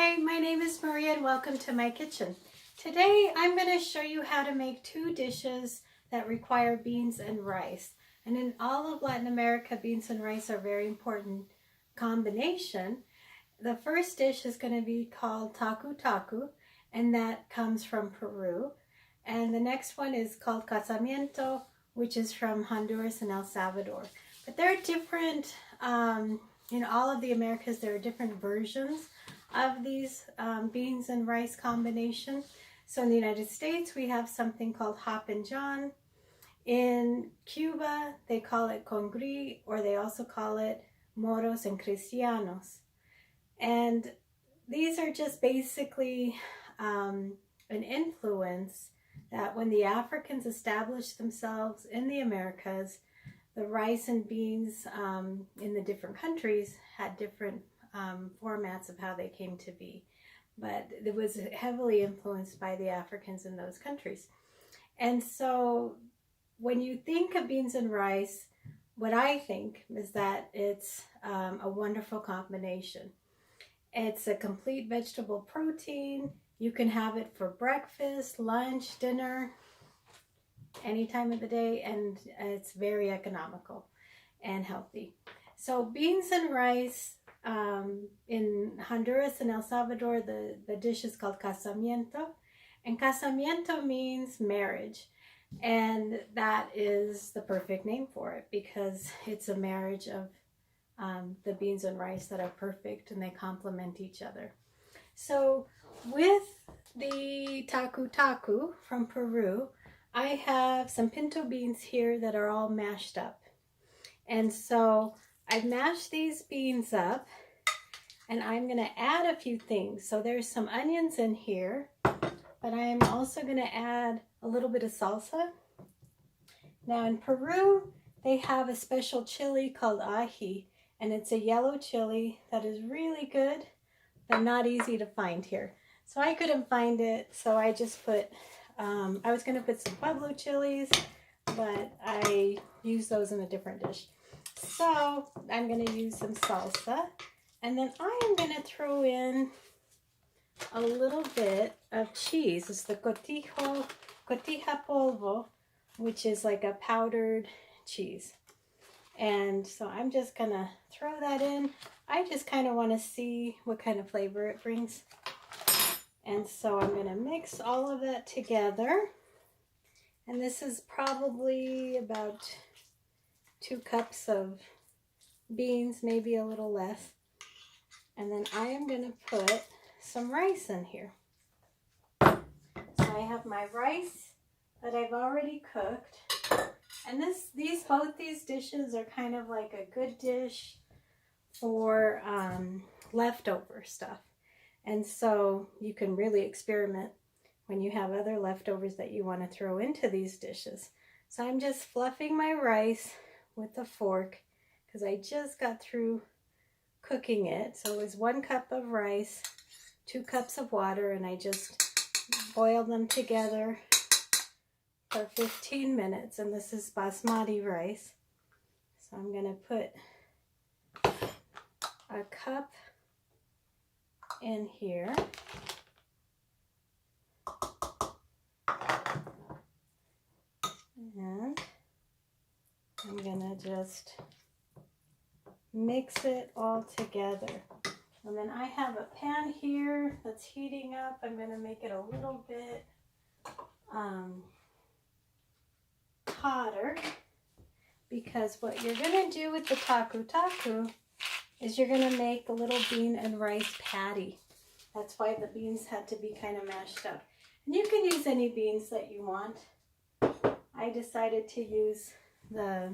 Hi, my name is Maria and welcome to my kitchen. Today I'm going to show you how to make two dishes that require beans and rice. And in all of Latin America, beans and rice are a very important combination. The first dish is going to be called Tacu, and that comes from Peru. And the next one is called Casamiento, which is from Honduras and El Salvador. But they're different, in all of the Americas, there are different versions of these beans and rice combination. So in the United States, we have something called Hop and John. In Cuba, they call it congri, or they also call it moros and cristianos. And these are just basically an influence that when the Africans established themselves in the Americas, the rice and beans in the different countries had different formats of how they came to be. But it was heavily influenced by the Africans in those countries. And so when you think of beans and rice, what I think is that it's a wonderful combination. It's a complete vegetable protein. You can have it for breakfast, lunch, dinner, any time of the day, and it's very economical and healthy. So beans and rice, in Honduras and El Salvador, the dish is called Casamiento, and Casamiento means marriage, and that is the perfect name for it because it's a marriage of the beans and rice that are perfect and they complement each other. So with the tacu from Peru, I have some pinto beans here that are all mashed up. And so I've mashed these beans up and I'm going to add a few things. So there's some onions in here, but I'm also going to add a little bit of salsa. Now in Peru, they have a special chili called ají, and it's a yellow chili that is really good, but not easy to find here. So I couldn't find it, so I just put, I was going to put some Pueblo chilies, but I used those in a different dish. So I'm going to use some salsa, and then I am going to throw in a little bit of cheese. It's the cotija polvo, which is like a powdered cheese. And so I'm just going to throw that in. I just kind of want to see what kind of flavor it brings. And so I'm going to mix all of that together. And this is probably about 2 cups of beans, maybe a little less. And then I am going to put some rice in here. So I have my rice that I've already cooked. And both these dishes are kind of like a good dish for leftover stuff. And so you can really experiment when you have other leftovers that you want to throw into these dishes. So I'm just fluffing my rice with a fork because I just got through cooking it. So it was 1 cup of rice, 2 cups of water, and I just boiled them together for 15 minutes. And this is basmati rice. So I'm going to put a cup in here. And I'm going to just mix it all together. And then I have a pan here that's heating up. I'm going to make it a little bit hotter, because what you're going to do with the tacu is you're going to make a little bean and rice patty. That's why the beans had to be kind of mashed up. And you can use any beans that you want. I decided to use the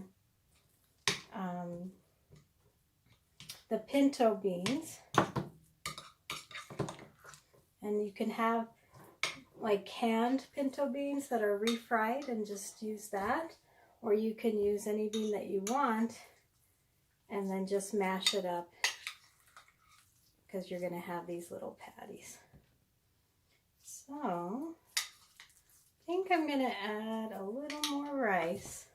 pinto beans. And you can have like canned pinto beans that are refried and just use that. Or you can use any bean that you want and then just mash it up, because you're going to have these little patties. So I think I'm going to add a little more rice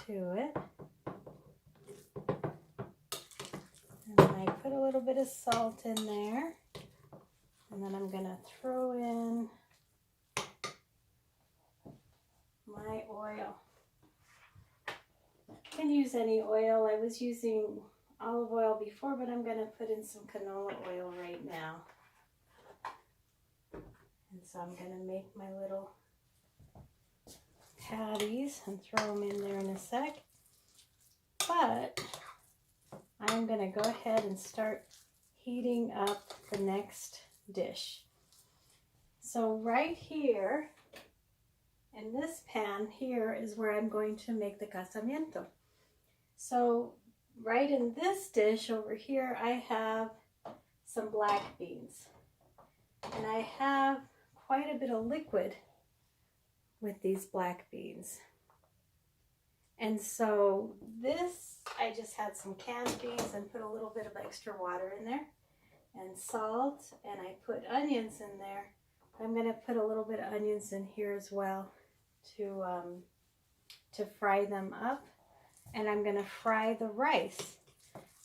to it. And then I put a little bit of salt in there. And then I'm going to throw in my oil. You can use any oil. I was using olive oil before, but I'm going to put in some canola oil right now. And so I'm going to make my little patties and throw them in there in a sec. But I'm going to go ahead and start heating up the next dish. So right here in this pan here is where I'm going to make the casamiento. So right in this dish over here I have some black beans, and I have quite a bit of liquid with these black beans. And so this, I just had some canned beans and put a little bit of extra water in there and salt, and I put onions in there. I'm going to put a little bit of onions in here as well to fry them up. And I'm going to fry the rice.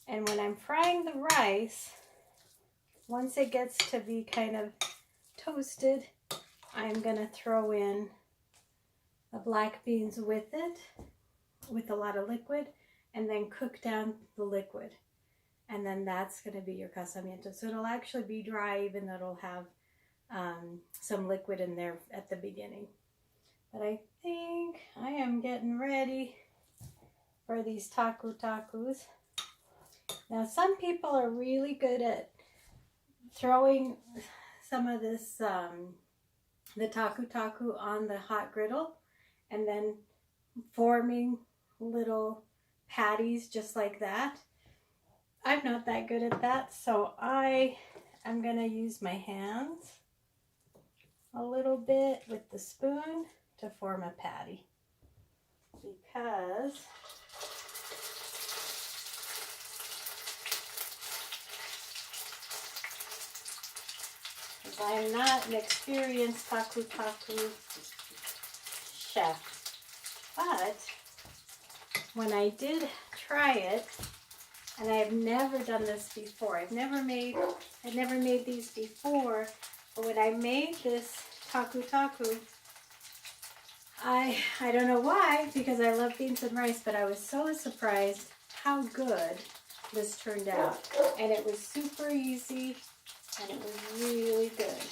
And when I'm frying the rice, once it gets to be kind of toasted, I'm going to throw in the black beans with it, with a lot of liquid, and then cook down the liquid. And then that's going to be your casamiento. So it'll actually be dry, even though it'll have some liquid in there at the beginning. But I think I am getting ready for these tacos. Now some people are really good at throwing some of this, the tacu on the hot griddle and then forming little patties just like that. I'm not that good at that, so I am going to use my hands a little bit with the spoon to form a patty, because I'm not an experienced tacu chef. But when I did try it, and I have never done this before. I'd never made these before, but when I made this tacu, I don't know why, because I love beans and rice, but I was so surprised how good this turned out. And it was super easy, and it was really good.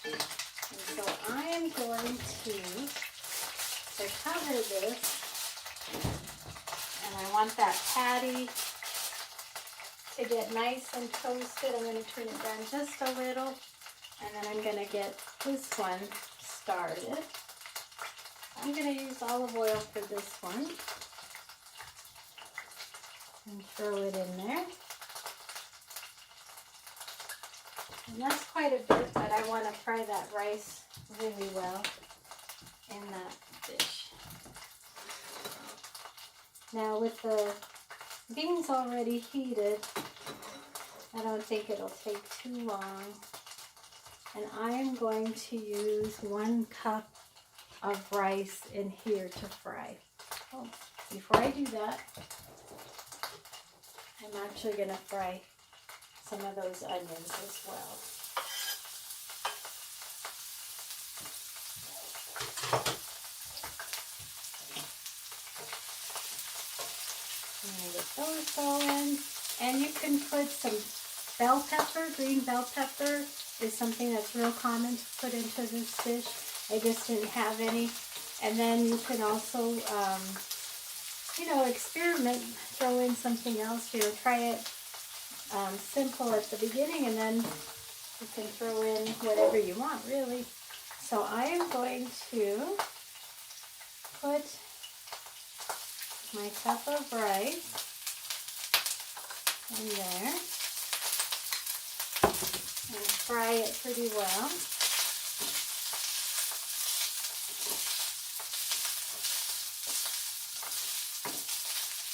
And so I am going to cover this. And I want that patty to get nice and toasted. I'm going to turn it down just a little, and then I'm going to get this one started. I'm going to use olive oil for this one and throw it in there. And that's quite a bit, but I want to fry that rice really well in that dish. Now with the beans already heated, I don't think it'll take too long. And I am going to use 1 cup of rice in here to fry. Oh, before I do that, I'm actually going to fry some of those onions as well. Get those going, and you can put some bell pepper. Green bell pepper is something that's real common to put into this dish. I just didn't have any. And then you can also, experiment, throw in something else here. Try it simple at the beginning, and then you can throw in whatever you want, really. So I am going to put my cup of rice in there and fry it pretty well.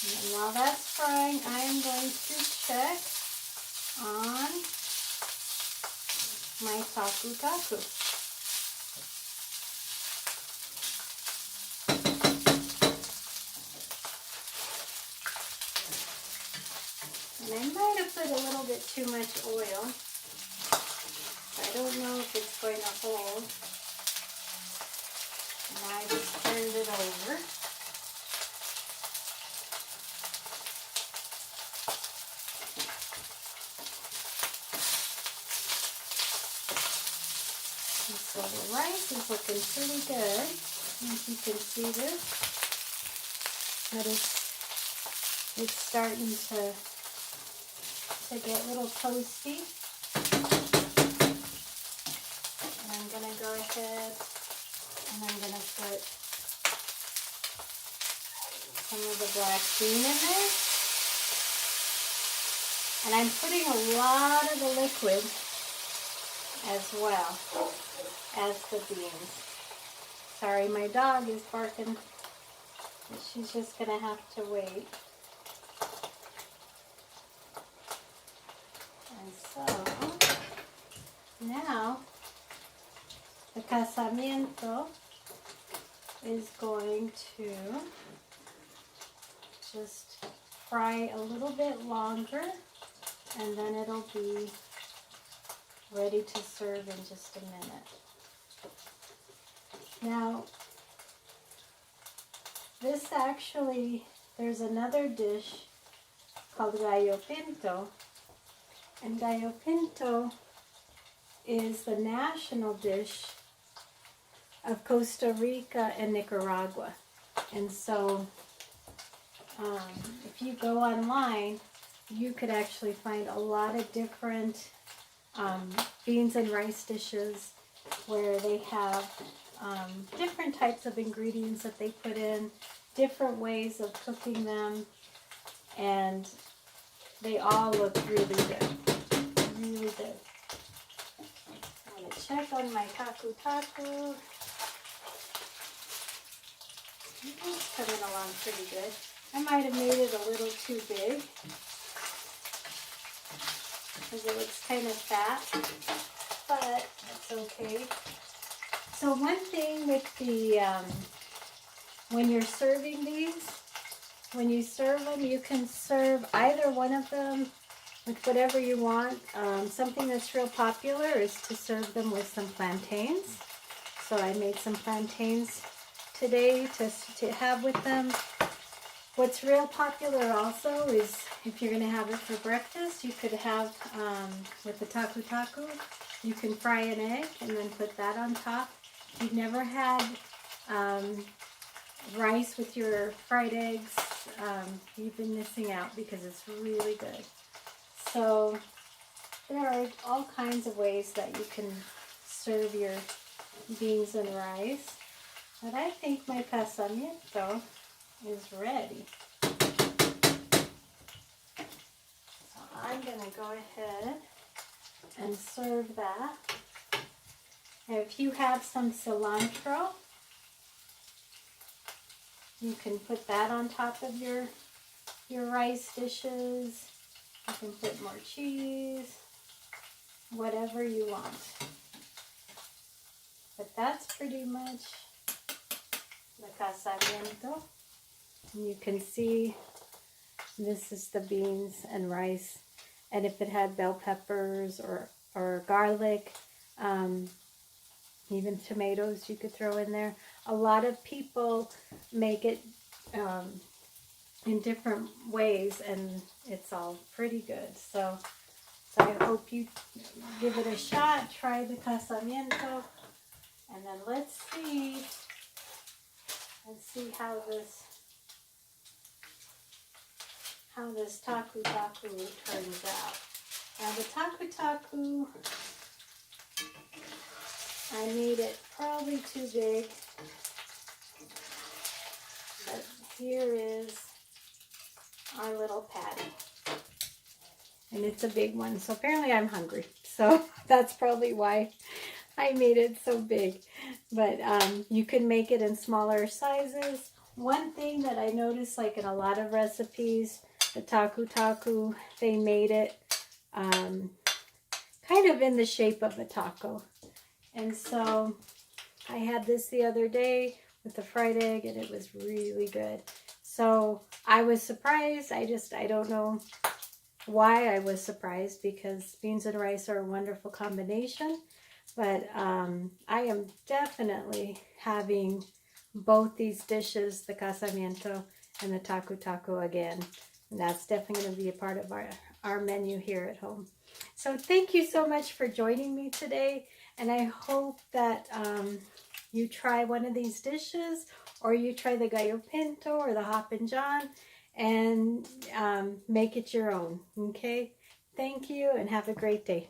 And while that's frying, I am going to check on my tacu. And I might have put a little bit too much oil. I don't know if it's going to hold. And I just turned it over. And so the rice is looking pretty good. If you can see this, but it's starting to get a little toasty. And I'm going to go ahead and I'm going to put some of the black bean in there. And I'm putting a lot of the liquid as well as the beans. Sorry, my dog is barking, but she's just going to have to wait. And so, now, the Casamiento is going to just fry a little bit longer, and then it'll be ready to serve in just a minute. Now, this actually, there's another dish called gallo pinto, and gallo pinto is the national dish of Costa Rica and Nicaragua. And so, if you go online, you could actually find a lot of different beans and rice dishes where they have different types of ingredients that they put in, different ways of cooking them, and they all look really good. Really good. I'm going to check on my Tacu. It's coming along pretty good. I might have made it a little too big because it looks kind of fat, but that's okay. So one thing with the, when you're serving these, when you serve them, you can serve either one of them with whatever you want. Something that's real popular is to serve them with some plantains. So I made some plantains today to have with them. What's real popular also is if you're going to have it for breakfast, you could have with the tacu, you can fry an egg and then put that on top. If you've never had rice with your fried eggs, you've been missing out because it's really good. So there are all kinds of ways that you can serve your beans and rice. But I think my casamiento is ready. So I'm going to go ahead and serve that. And if you have some cilantro, you can put that on top of your rice dishes. You can put more cheese, whatever you want. But that's pretty much the casamiento. And you can see this is the beans and rice. And if it had bell peppers or garlic, even tomatoes you could throw in there. A lot of people make it in different ways, and it's all pretty good. So I hope you give it a shot, try the casamiento, and then let's see how this tacu turns out. Now the tacu, I made it probably too big, but here is our little patty. And it's a big one, so apparently I'm hungry. So that's probably why I made it so big. But you can make it in smaller sizes. One thing that I noticed, like in a lot of recipes, the tacu, they made it kind of in the shape of a taco. And so I had this the other day with the fried egg, and it was really good. So I was surprised. I don't know why I was surprised, because beans and rice are a wonderful combination. But I am definitely having both these dishes, the Casamiento and the Tacu again. And that's definitely going to be a part of our menu here at home. So thank you so much for joining me today. And I hope that you try one of these dishes, or you try the gallo pinto or the Hoppin' John, and make it your own. Okay? Thank you and have a great day.